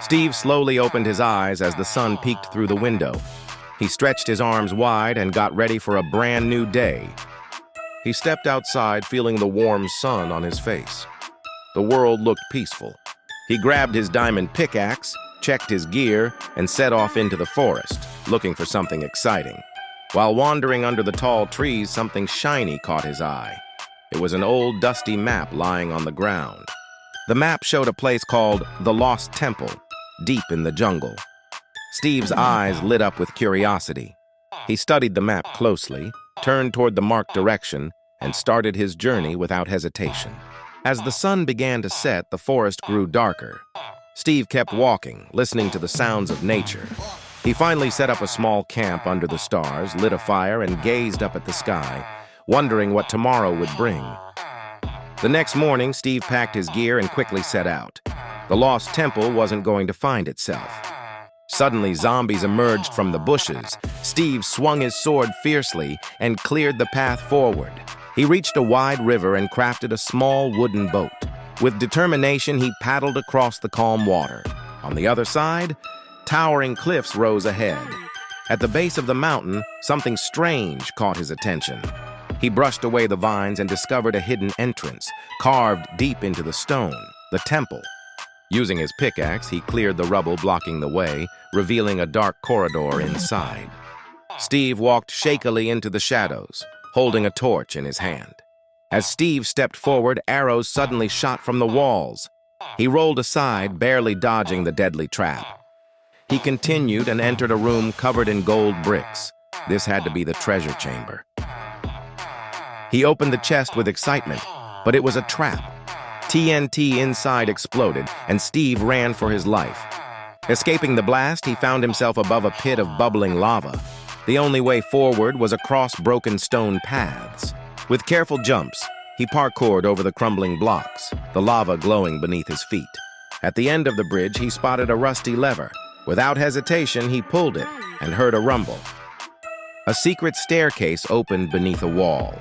Steve slowly opened his eyes as the sun peeked through the window. He stretched his arms wide and got ready for a brand new day. He stepped outside, feeling the warm sun on his face. The world looked peaceful. He grabbed his diamond pickaxe, checked his gear, and set off into the forest, looking for something exciting. While wandering under the tall trees, something shiny caught his eye. It was an old, dusty map lying on the ground. The map showed a place called the Lost Temple, deep in the jungle. Steve's eyes lit up with curiosity. He studied the map closely, turned toward the marked direction, and started his journey without hesitation. As the sun began to set, the forest grew darker. Steve kept walking, listening to the sounds of nature. He finally set up a small camp under the stars, lit a fire, and gazed up at the sky, wondering what tomorrow would bring. The next morning, Steve packed his gear and quickly set out. The Lost Temple wasn't going to find itself. Suddenly, zombies emerged from the bushes. Steve swung his sword fiercely and cleared the path forward. He reached a wide river and crafted a small wooden boat. With determination, he paddled across the calm water. On the other side, towering cliffs rose ahead. At the base of the mountain, something strange caught his attention. He brushed away the vines and discovered a hidden entrance, carved deep into the stone, the temple. Using his pickaxe, he cleared the rubble blocking the way, revealing a dark corridor inside. Steve walked shakily into the shadows, holding a torch in his hand. As Steve stepped forward, arrows suddenly shot from the walls. He rolled aside, barely dodging the deadly trap. He continued and entered a room covered in gold bricks. This had to be the treasure chamber. He opened the chest with excitement, but it was a trap. TNT inside exploded, and Steve ran for his life. Escaping the blast, he found himself above a pit of bubbling lava. The only way forward was across broken stone paths. With careful jumps, he parkoured over the crumbling blocks, the lava glowing beneath his feet. At the end of the bridge, he spotted a rusty lever. Without hesitation, he pulled it and heard a rumble. A secret staircase opened beneath a wall.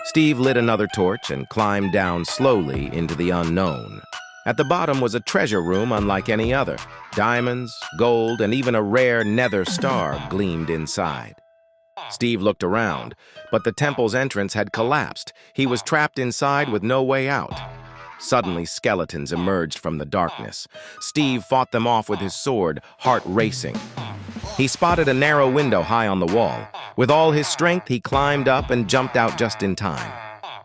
Steve lit another torch and climbed down slowly into the unknown. At the bottom was a treasure room unlike any other. Diamonds, gold, and even a rare nether star gleamed inside. Steve looked around, but the temple's entrance had collapsed. He was trapped inside with no way out. Suddenly, skeletons emerged from the darkness. Steve fought them off with his sword, heart racing. He spotted a narrow window high on the wall. With all his strength, he climbed up and jumped out just in time.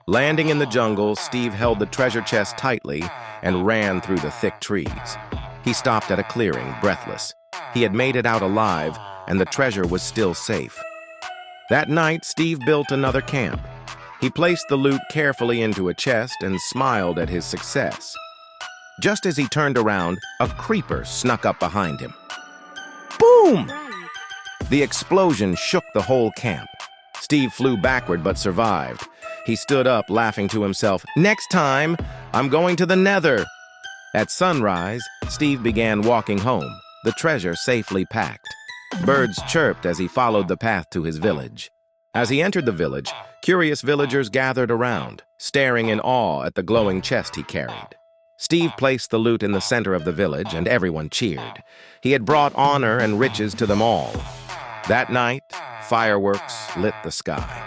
Landing in the jungle, Steve held the treasure chest tightly and ran through the thick trees. He stopped at a clearing, breathless. He had made it out alive, and the treasure was still safe. That night, Steve built another camp. He placed the loot carefully into a chest and smiled at his success. Just as he turned around, a creeper snuck up behind him. Boom! The explosion shook the whole camp. Steve flew backward but survived. He stood up, laughing to himself, "Next time, I'm going to the Nether." At sunrise, Steve began walking home, the treasure safely packed. Birds chirped as he followed the path to his village. As he entered the village, curious villagers gathered around, staring in awe at the glowing chest he carried. Steve placed the loot in the center of the village, and everyone cheered. He had brought honor and riches to them all. That night, fireworks lit the sky.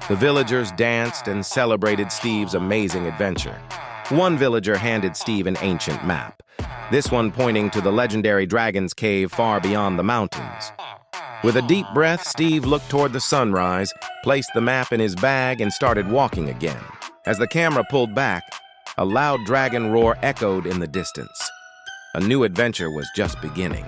The villagers danced and celebrated Steve's amazing adventure. One villager handed Steve an ancient map, this one pointing to the legendary Dragon's Cave far beyond the mountains. With a deep breath, Steve looked toward the sunrise, placed the map in his bag, and started walking again. As the camera pulled back, a loud dragon roar echoed in the distance. A new adventure was just beginning.